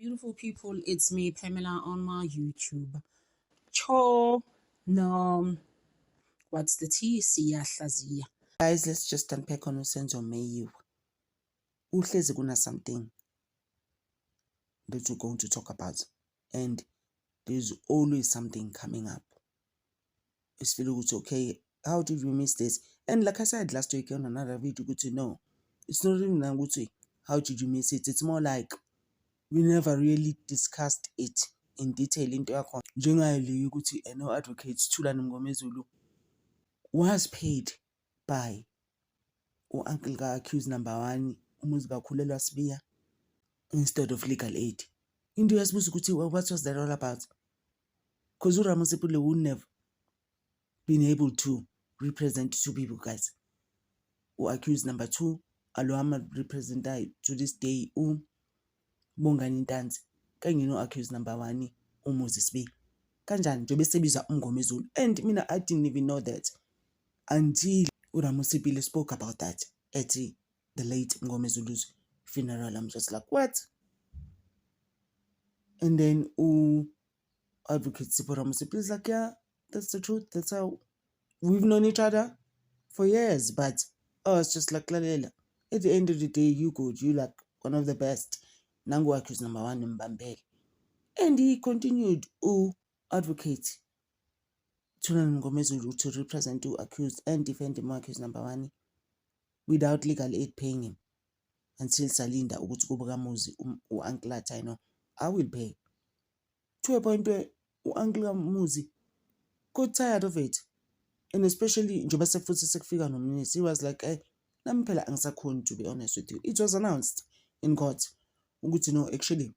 Beautiful people, it's me, Pamela, on my YouTube. Cho, no, what's the T? Siyahlaziya. Guys, let's just unpack on Usenzo Mayu. Uhlezi kuna something that we're going to talk about. And there's always something coming up. It's feeling good, okay, how did we miss this? And like I said last week on another video, good to know. It's not even good, how did you miss it? It's more like we never really discussed it in detail into account. Njengale ukuthi no advocate Thulani Mngomezulu was paid by uncle ka accused number 1 umuzi kakhulelwa Sibiya instead of legal aid. Into yasibuza ukuthi what was that all about? Because uRamasipule would never been able to represent two people, guys. Accused number 2 alo representer to this day Bongani Ntanzi kanye no accused number 1 umuzi Sibiya. Kanjani nje besebiza uMngomezulu, and mina I didn't even know that until uRamasipile spoke about that at the late Mngomezulu's funeral. I'm just like, what? And then advocate Sipho Ramasipile is like, yeah, that's the truth, that's how we've known each other for years, but it's just like lalela. At the end of the day, you good, you like one of the best. Nangu accused number 1 Mbambele. And he continued advocate Thulani Mngomezulu to represent to accused and defend him accused number 1 without legal aid paying him until Salinda ukuthi kube kamuzi uncle athi I know I will pay, to a point where uncle kamuzi got tired of it, and especially njoba sefuthi sekufika nomnisi, he was like nami phela angisakhoni, to be honest with you. It was announced in court ukuthi no, actually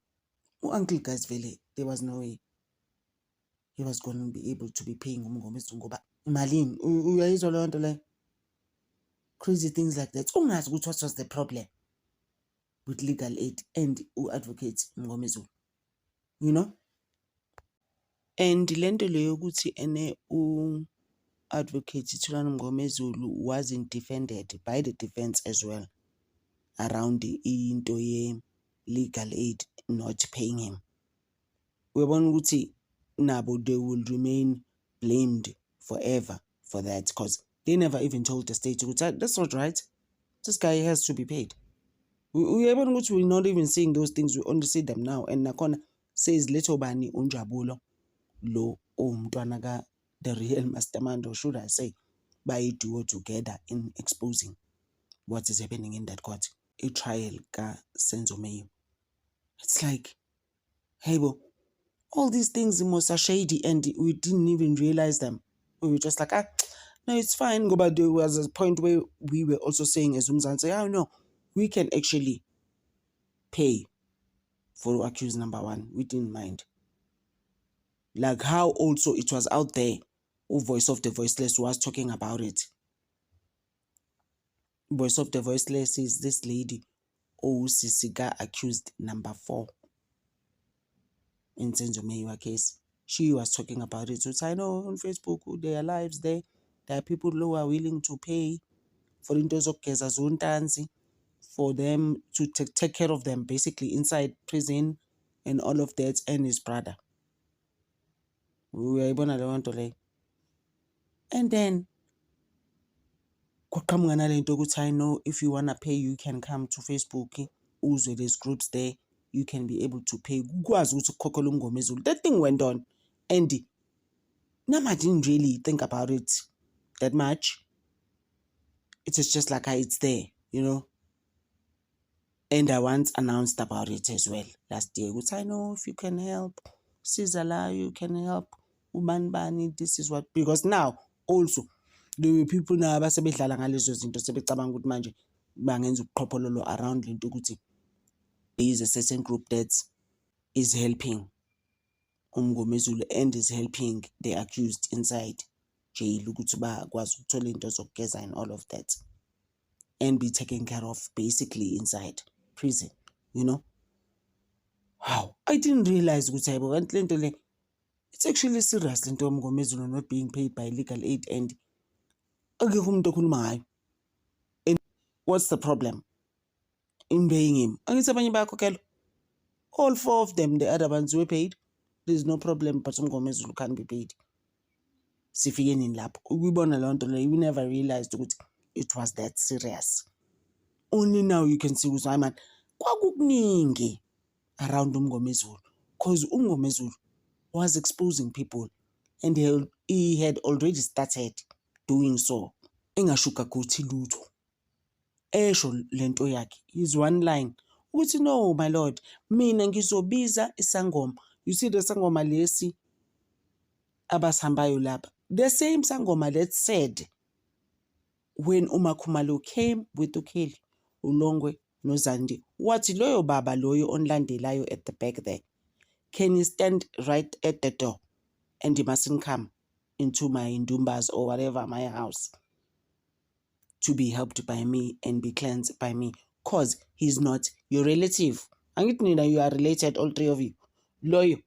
uncle guys vele there was no way he was going to be able to be paying uMngomezulu ngoba imalini uyayizwa leyo nto le, crazy things like that. Ungazi ukuthi what was the problem with legal aid and advocate Mngomezulu, you know. And lento leyo ukuthi advocate Thulani Mngomezulu wasn't defended by the defense as well around into ye legal aid not paying him. Uyabona ukuthi nabo they will remain blamed forever for that, because they never even told the state that's not right, this guy has to be paid. We're not even saying those things, we only see them now. And nakhona says little bani unjabulo lo umntwana ka the real mastermind, or should I say by duo together in exposing what is happening in that court, a trial ka Senzo Mayu. It's like, hey bo, all these things are shady and we didn't even realize them. We were just like, no, it's fine. But there was a point where we were also saying as Umzansi, oh no, we can actually pay for accused number 1. We didn't mind. Like how also it was out there, Voice of the Voiceless was talking about it. Voice of the Voiceless is this lady, Sisiga accused number 4 in Senzo Mayu case. She was talking about it. So I know on Facebook, there are lives there. There are people who are willing to pay for Intozokeza Zuntanzi, for them to take care of them basically inside prison and all of that, and his brother. We were able to. And then I know if you wanna pay, you can come to Facebook. Also, there's groups there. You can be able to pay. That thing went on. And Nama didn't really think about it that much. It is just like it's there, you know. And I once announced about it as well last year. Which I know if you can help, Sizala, you can help. Ubanbani, this is what, because now also the people now basebedlala ngalezo zinto sebecabanga ukuthi manje bangenza uqhophololo around lento ukuthi there is a certain group that is helping uMngomezulu and is helping the accused inside jail ukuthi bakwazi ukuthola into zokugeza and all of that, and be taken care of basically inside prison, you know. Wow, I didn't realize ukuthi it's actually serious lento uMngomezulu not being paid by legal aid, and and what's the problem in paying him? All 4 of them, the other ones were paid. There's no problem, but uMngomezulu can't be paid. Sifike nini lapho? Ukuyibona le nto leyo, we never realized ukuthi it was that serious. Only now you can see ukuthi hayi man, kwakukuningi around uMngomezulu, because uMngomezulu was exposing people and he had already started doing so. Engashukaguthi lutho. Esho lento yakhe is one line ukuthi no my lord, mina ngizobiza isangoma. You see the sangoma lesi abasambayo lapha, the same sangoma that said when uMakhumalo came with uKelly, uLongwe noZandi, wathi loyo baba loyo onlandelayo at the back there, can you stand right at the door and he mustn't come into my Ndumbas or whatever, my house, to be helped by me and be cleansed by me, cause he's not your relative. Angithi nina you are related, all 3 of you. Loyo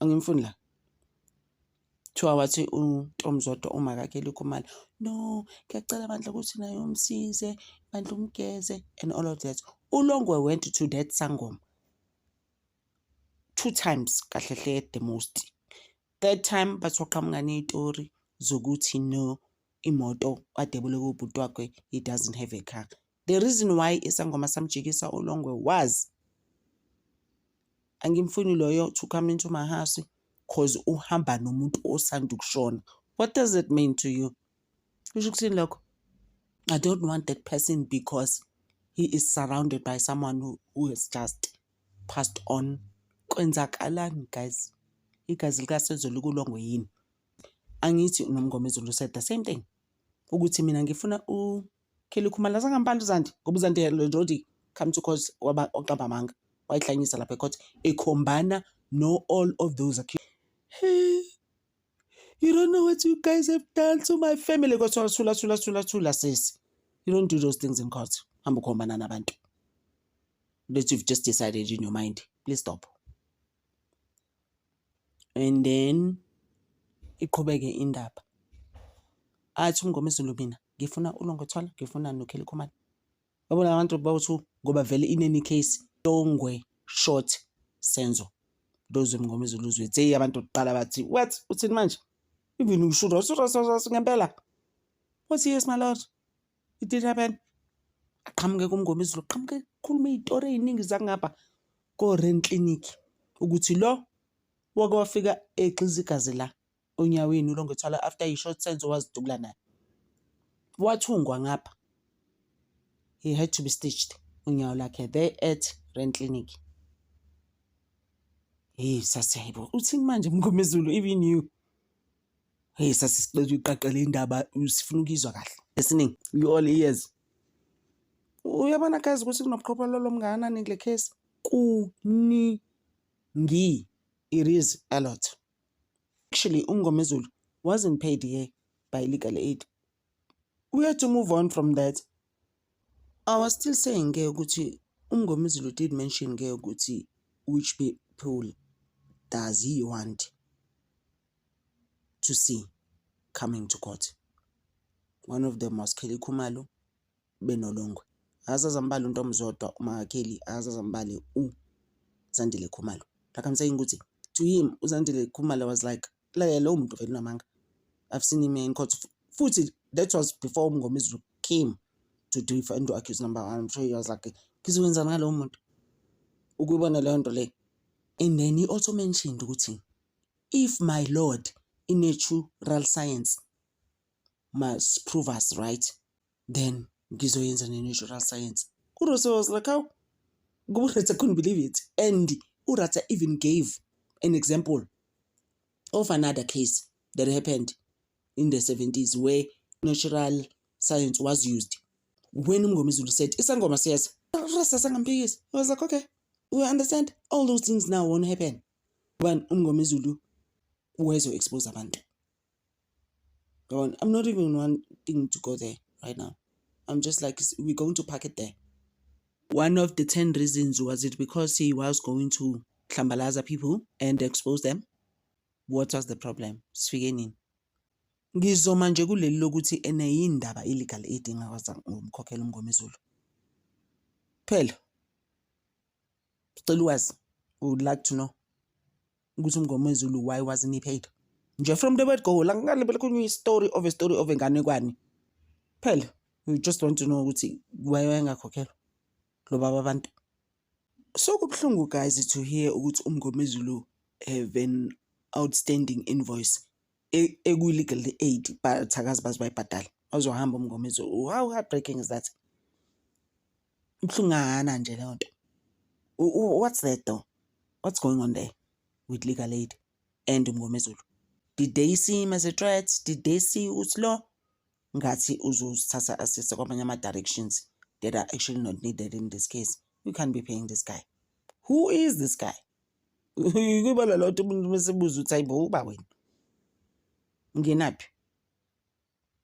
angimfuni la. 2 wathi uNtomzodo uMakaKelly Khumalo, no ngiyacela bandla ukuthi nayo umsize, bandla umgeze and all of that. uLongwe went to that sangoma 2 times kahle at the most. 3rd time bathwaqhamuka nezitori zokuthi no, imoto adebule kubhuti wakhe, he doesn't have a car. The reason why isangoma samjikisa uLongwe was angimfuni loyo to come into my house cause uhamba nomuntu osanda ukushona. What does it mean to you? Kusho ukuthini lokho? I don't want that person because he is surrounded by someone who has just passed on. Kwenzakalani guys? Igazi likaSezulu kuLongwe yini? Angithi uNomngomezulu said the same thing. Ukuthi mina ngifuna uKelly Khumalo zangampanda uZandi, ngoba uZandi already come to cause waqabamanga. Wayihlanyisa lapha ecourt ekhombana no all of those hey, you don't know what you guys have done to my family. Go thula sis. You don't do those things in court. Hamba ukhombana nabantu that you've just decided in your mind. Please stop. And then iqhubeke indaba. Athi uMngomezulu mina ngifuna uLongwe Thwala, ngifuna noKelly Khumalo. Babona abantu bawuthu ngoba vele in any case Longwe short Senzo. Those uMngomezulu uzwe hey abantu oqala bathi what uthini manje? Even ushuro ngempela. What yes my lord? It did happen. Aqhamuke kuMngomezulu, aqhamuke khuluma izitori eziningi zangapha ko Rent Clinic ukuthi lo wake wafika exiza igazi la onyaweni uLongwe Thwala after he short Senzo wazidubula naye. Wathungwa ngapha. He had to be stitched unyawo lakhe there at Rent Clinic. Hey sasebo uthini manje uMngomezulu, even you hey sasicela uyiqaqele indaba usifuna ukizwa kahle esiningi you all ears. Uyabona guys ukuthi kunobuqhophololo omngakanani kule case kuningi, it is a lot. Actually uMngomezulu wasn't paid here by legal aid. We had to move on from that. I was still saying ke ukuthi uMngomezulu did mention ke ukuthi which people does he want to see coming to court. One of them was Kelly Khumalo, benolongwe. Azazambali uNtomzodo uMakaKelly, azazambali uZandile Khumalo. Like I'm saying ukuthi to him uZandile Khumalo was like lo muntu vele namanga. I've seen him in court. Futhi that was before uMngomezulu came to defend to accuse number 1. I'm sure he was like ngizokwenza ngalo muntu ukubona leyo nto le. And then he also mentioned ukuthi if my lord in natural science must prove us right, then ngizoyenza ne-natural science. uRose was like, how? URatha couldn't believe it. And uRatha even gave an example of another case that happened in the 70s where natural science was used. When uMngomezulu said, isangoma says, uRatha sangamphikisa. I was like, okay, we understand. All those things now won't happen when uMngomezulu was to expose abantu. I'm not even wanting to go there right now. I'm just like, we're going to park it there. One of the 10 reasons was it because he was going to Klambalaza people and expose them. What was the problem? Sifike ngizoma nje kuleli lokuthi ene yindaba illegal aid ingakwazi umkhokhela uMngomezulu. Phela. Sicela ukwazi would like to know ukuthi uMngomezulu why wasn't he paid. Nje from the word go la ngale kunywe story of enganekwane. Phela we just want to know ukuthi why engakhokhelwa lo baba abantu. So kubhlungu guys to hear ukuthi uMngomezulu have an outstanding invoice legal aid but thakazi bazibayibhadala. Azohamba uMngomezulu. How heartbreaking is that? Ibhlungana nje le nto. What's that though? What's going on there with legal aid and uMngomezulu? Did they see him as a threat? Did they see ukuthi lo ngathi uzosithatha assist kwamanye ama-directions that are actually not needed in this case? We can't be paying this guy. Who is this guy? Kuba la lot umuntu mesebuza ukuthi ayibo uba wena ngenaphi?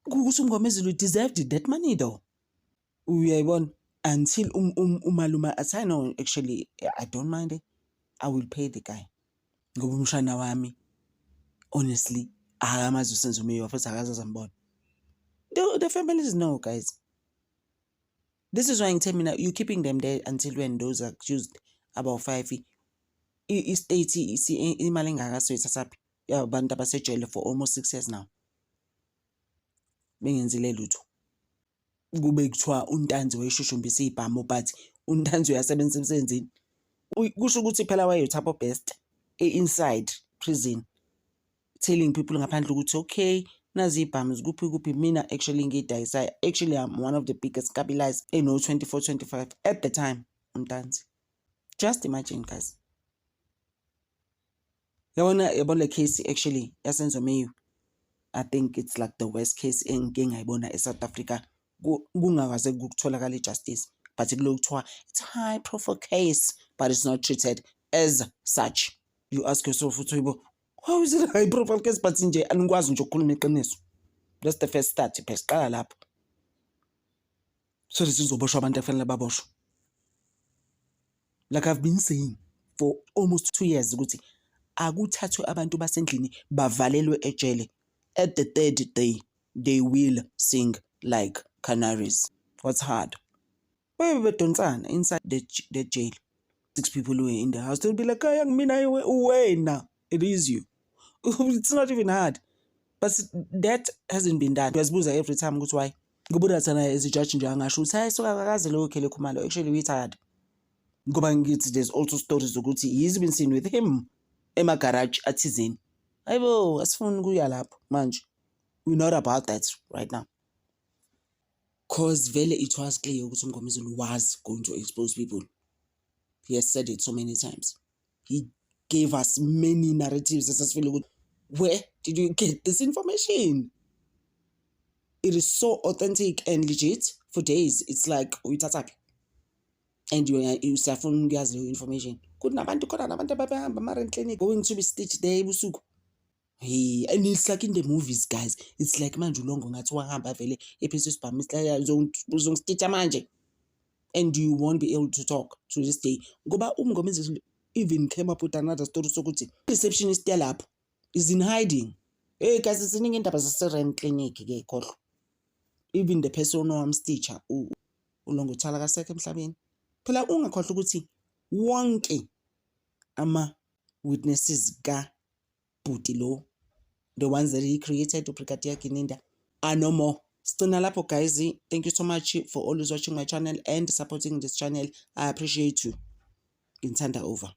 Ukuthi uMngomezulu deserved that money though. Uyayibona, until umaluma athi no, actually I don't mind it. I will pay the guy. Ngoba umshana wami honestly akamazi usenzo meyo futhi akazazi ambona. The families know, guys. This is why I'm telling you, you keeping them there until when those are accused about 5 state imali engakaso ithathapi yabantu abasejele for almost 6 years now. Bengenzile lutho. Kube kuthiwa uNtanzi wayeshushumbisa ibhamu but uNtanzi uyasebenza emsebenzini. Kusho ukuthi phela wayethapho best inside prison, telling people ngaphandle ukuthi okay nazi ibhamu kuphi mina actually ngidayisa. Actually I'm one of the biggest capitalized in 24-25 at the time uNtanzi. Just imagine guys. Yabona le case actually yasenzo meyo. I think it's like the worst case engike ngayibona eSouth Africa kungakaze kutholakala justice, but it's a high profile case but it's not treated as such. You ask yourself how is it a high profile case but nje anikwazi nje ukukhuluma iqiniso? That's the first start phela lapho. So this is uzoboshwa abantu efanele baboshwe. Like I've been saying for almost 2 years ukuthi akuthathwe abantu basendlini bavalelwe ejele. At the third day they will sing like canaries. What's hard? Where bedonsana inside the jail. 6 people who were in the house, they'll be like, wena. It is you. It's not even hard. But that hasn't been done. Uyazibuza every time ukuthi why. Ngoba thana as a judge nje angasho ukuthi hayi soka akaze lo khele khumalo. Actually we tired. Ngoba ngithi there's also stories ukuthi he's been seen with him ema garage athizeni. Hayibo asifuni kuya lapho manje. We're not about that right now. Cause vele it was clear ukuthi uMngomezulu was going to expose people. He has said it so many times. He gave us many narratives. Where did you get this information? It is so authentic and legit for days. It's like uyithathapi. And you safuna uyazi le information. Kunabantu khona nabantu abahamba ama-rent clinic going to be stitched there ebusuku. Hey, and it's like in the movies, guys. It's like manje ulongo ngathi wahamba vele ephisa isibhamu uzongistitcha manje. And you won't be able to talk to this day. Ngoba uMngomezulu even came up with another story sokuthi receptionist yalapho is in hiding. Hey guys, siningi indaba zase-rent clinic ke khohlwa. Even the person owamstitcha ulongo thala kasekho emhlabeni. Phela ungakhohlwa ukuthi wonke ama witnesses ka Bhuti lo, the ones that he created, Brigadier Kininda, are no more. Sicina lapho guys. Thank you so much for always watching my channel and supporting this channel. I appreciate you. Ngithanda over.